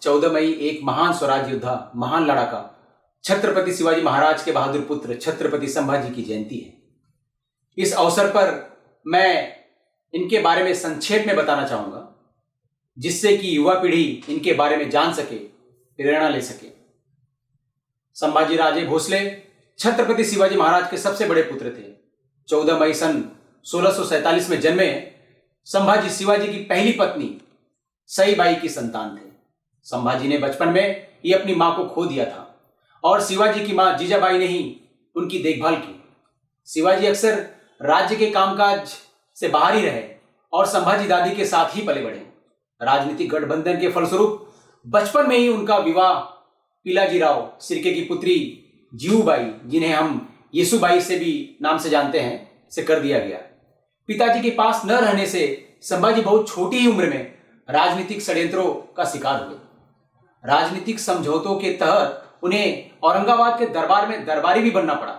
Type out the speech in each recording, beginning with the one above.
14 मई एक महान स्वराज योद्धा, महान लड़ाका छत्रपति शिवाजी महाराज के बहादुर पुत्र छत्रपति संभाजी की जयंती है। इस अवसर पर मैं इनके बारे में संक्षेप में बताना चाहूंगा, जिससे कि युवा पीढ़ी इनके बारे में जान सके, प्रेरणा ले सके। संभाजी राजे भोसले छत्रपति शिवाजी महाराज के सबसे बड़े पुत्र थे। 14 मई सन 1647 में जन्मे संभाजी शिवाजी की पहली पत्नी सईबाई की संतान थे। संभाजी ने बचपन में ही अपनी मां को खो दिया था और शिवाजी की मां जीजाबाई ने ही उनकी देखभाल की। शिवाजी अक्सर राज्य के कामकाज से बाहर ही रहे और संभाजी दादी के साथ ही पले बढ़े। राजनीतिक गठबंधन के फलस्वरूप बचपन में ही उनका विवाह पिलाजीराव सिरके की पुत्री जीवूबाई, जिन्हें हम येसुबाई से भी नाम से जानते हैं, से कर दिया गया। पिताजी के पास न रहने से संभाजी बहुत छोटी ही उम्र में राजनीतिक षड्यंत्रों का शिकार हुए। राजनीतिक समझौतों के तहत उन्हें औरंगाबाद के दरबार में दरबारी भी बनना पड़ा।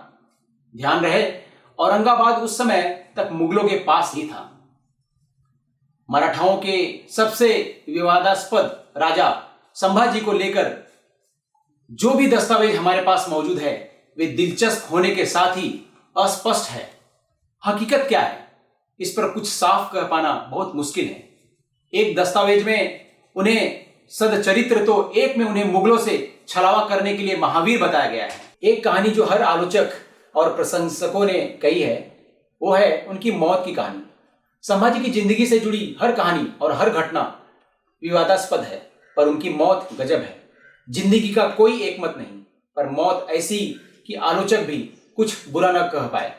ध्यान रहे, औरंगाबाद उस समय तक मुगलों के पास ही था। मराठाओं के सबसे विवादास्पद राजा संभाजी को लेकर जो भी दस्तावेज हमारे पास मौजूद है, वे दिलचस्प होने के साथ ही अस्पष्ट है। हकीकत क्या है, इस पर कुछ साफ कह पाना बहुत मुश्किल है। एक दस्तावेज में उन्हें सदचरित्र, तो एक में उन्हें मुगलों से छलावा करने के लिए महावीर बताया गया है। एक कहानी जो हर आलोचक और प्रशंसकों ने कही है, वो है उनकी मौत की कहानी। संभाजी की जिंदगी से जुड़ी हर कहानी और हर घटना विवादास्पद है, पर उनकी मौत गजब है। जिंदगी का कोई एक मत नहीं, पर मौत ऐसी कि आलोचक भी कुछ बुरा न कह पाए।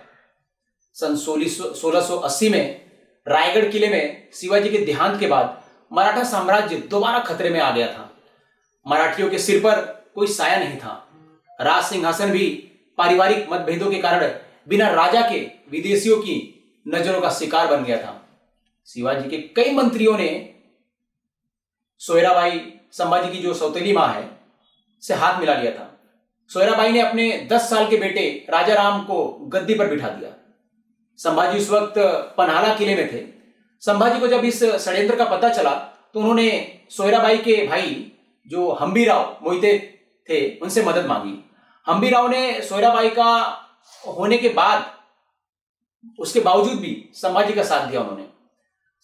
सन 1680 में रायगढ़ किले में शिवाजी के देहांत के बाद मराठा साम्राज्य दोबारा खतरे में आ गया था। मराठियों के सिर पर कोई साया नहीं था। राज सिंहासन भी पारिवारिक मतभेदों के कारण बिना राजा के विदेशियों की नजरों का शिकार बन गया था। शिवाजी के कई मंत्रियों ने सोयराबाई, संभाजी की जो सौतेली मां है, से हाथ मिला लिया था। सोयराबाई ने अपने 10 साल के बेटे राजाराम को गद्दी पर बिठा दिया। संभाजी उस वक्त पन्हाला किले में थे। संभाजी को जब इस षड्यंत्र का पता चला तो उन्होंने सोयराबाई के भाई जो हंबीराव मोहिते थे, उनसे मदद मांगी। हंबीराव ने सोयराबाई का होने के बाद, उसके बावजूद भी संभाजी का साथ दिया। उन्होंने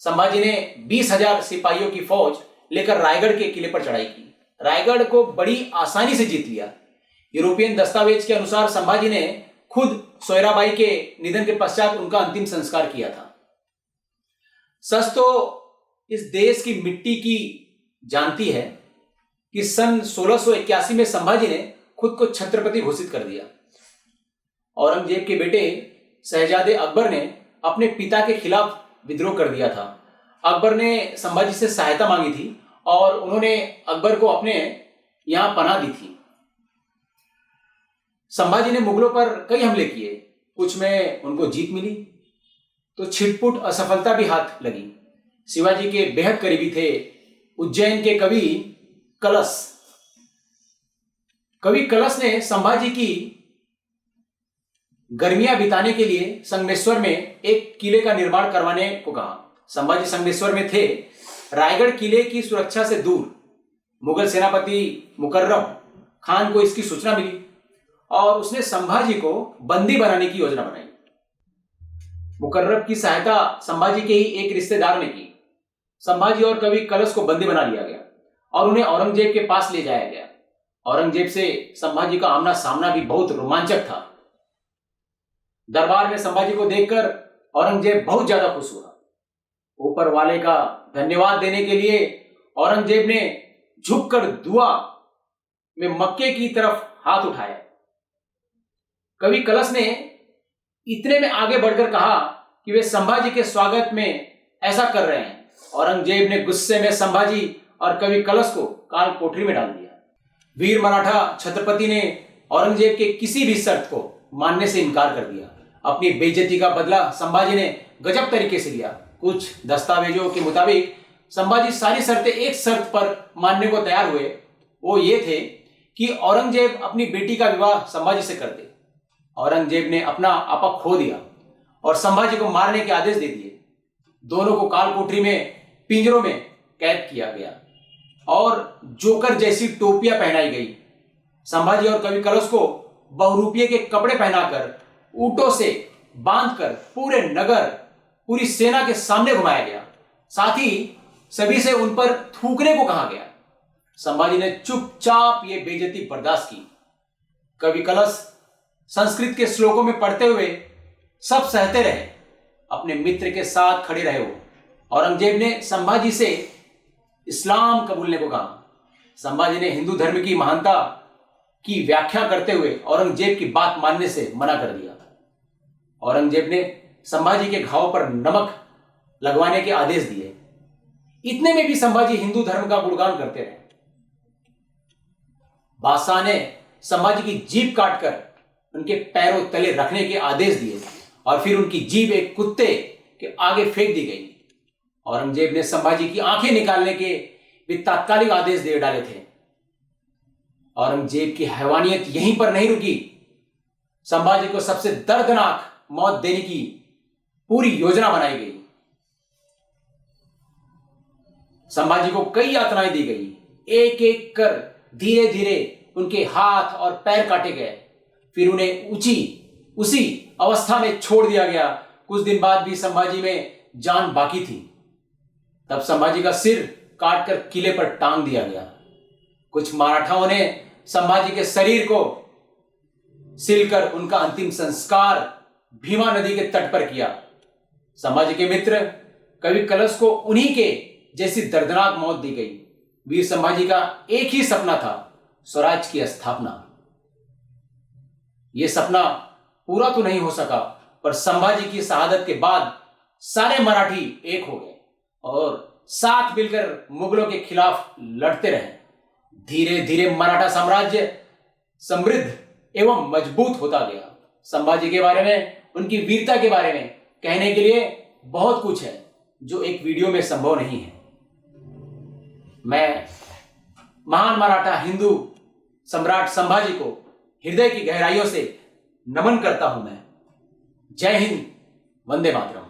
संभाजी ने 20,000 सिपाहियों की फौज लेकर रायगढ़ के किले पर चढ़ाई की। रायगढ़ को बड़ी आसानी से जीत लिया। यूरोपियन दस्तावेज के अनुसार संभाजी ने खुद सोयराबाई के निधन के पश्चात उनका अंतिम संस्कार किया था। सच तो इस देश की मिट्टी की जानती है कि सन 1681 में संभाजी ने खुद को छत्रपति घोषित कर दिया। औरंगजेब के बेटे शहजादे अकबर ने अपने पिता के खिलाफ विद्रोह कर दिया था। अकबर ने संभाजी से सहायता मांगी थी और उन्होंने अकबर को अपने यहां पनाह दी थी। संभाजी ने मुगलों पर कई हमले किए, कुछ में उनको जीत मिली तो छिटपुट असफलता भी हाथ लगी। शिवाजी के बेहद करीबी थे उज्जैन के कवि कलश ने संभाजी की गर्मियां बिताने के लिए संगमेश्वर में एक किले का निर्माण करवाने को कहा। संभाजी संगमेश्वर में थे। रायगढ़ किले की सुरक्षा से दूर मुगल सेनापति मुकर्रम खान को इसकी सूचना मिली और उसने संभाजी को बंदी बनाने की योजना बनाई। मुकर्रम की सहायता संभाजी के ही एक रिश्तेदार ने की। संभाजी और कवि कलश को बंदी बना लिया गया और उन्हें औरंगजेब के पास ले जाया गया। औरंगजेब से संभाजी का आमना सामना भी बहुत रोमांचक था। दरबार में संभाजी को देखकर औरंगजेब बहुत ज्यादा खुश हुआ। ऊपर वाले का धन्यवाद देने के लिए औरंगजेब ने झुककर दुआ में मक्के की तरफ हाथ उठाया। कवि कलश ने इतने में आगे बढ़कर कहा कि वे संभाजी के स्वागत में ऐसा कर रहे हैं। औरंगजेब ने गुस्से में संभाजी और कवि कलश को काल कोठरी में डाल दिया। वीर मराठा छत्रपति ने औरंगजेब के किसी भी शर्त को मानने से इनकार कर दिया। अपनी बेइज्जती का बदला संभाजी ने गजब तरीके से लिया। कुछ दस्तावेजों के मुताबिक संभाजी सारी शर्तें एक शर्त पर मानने को तैयार हुए। वो ये थे कि औरंगजेब अपनी बेटी का विवाह संभाजी से कर दे। औरंगजेब ने अपना आपा खो दिया और संभाजी को मारने के आदेश दे दिए। दोनों को काल कोठरी में पिंजरों में कैद किया गया और जोकर जैसी टोपियां पहनाई गई। संभाजी और कवि कलश को बहुरूपिये के कपड़े पहनाकर ऊंटों से बांधकर पूरे नगर, पूरी सेना के सामने घुमाया गया। साथ ही सभी से उन पर थूकने को कहा गया। संभाजी ने चुपचाप ये बेइज्जती बर्दाश्त की। कवि कलश संस्कृत के श्लोकों में पढ़ते हुए सब सहते रहे, अपने मित्र के साथ खड़े रहे। वो औरंगजेब ने संभाजी से इस्लाम कबूलने को कहा। संभाजी ने हिंदू धर्म की महानता की व्याख्या करते हुए औरंगजेब की बात मानने से मना कर दिया। औरंगजेब ने संभाजी के घाव पर नमक लगवाने के आदेश दिए। इतने में भी संभाजी हिंदू धर्म का गुणगान करते रहे। बादशाह ने संभाजी की जीभ काटकर उनके पैरों तले रखने के आदेश दिए और फिर उनकी जीभ एक कुत्ते के आगे फेंक दी गई। औरंगजेब ने संभाजी की आंखें निकालने के भी तात्कालिक आदेश दे डाले थे। औरंगजेब की हैवानियत यहीं पर नहीं रुकी। संभाजी को सबसे दर्दनाक मौत देने की पूरी योजना बनाई गई। संभाजी को कई यातनाएं दी गई। एक एक कर धीरे धीरे उनके हाथ और पैर काटे गए। फिर उन्हें उसी अवस्था में छोड़ दिया गया। कुछ दिन बाद भी संभाजी में जान बाकी थी। तब संभाजी का सिर काटकर किले पर टांग दिया गया। कुछ मराठाओं ने संभाजी के शरीर को सिलकर उनका अंतिम संस्कार भीमा नदी के तट पर किया। संभाजी के मित्र कवि कलश को उन्हीं के जैसी दर्दनाक मौत दी गई। वीर संभाजी का एक ही सपना था, स्वराज की स्थापना। यह सपना पूरा तो नहीं हो सका, पर संभाजी की शहादत के बाद सारे मराठी एक हो गए और साथ मिलकर मुगलों के खिलाफ लड़ते रहे। धीरे धीरे मराठा साम्राज्य समृद्ध एवं मजबूत होता गया। संभाजी के बारे में, उनकी वीरता के बारे में कहने के लिए बहुत कुछ है जो एक वीडियो में संभव नहीं है। मैं महान मराठा हिंदू सम्राट संभाजी को हृदय की गहराइयों से नमन करता हूं। मैं जय हिंद, वंदे मातरम।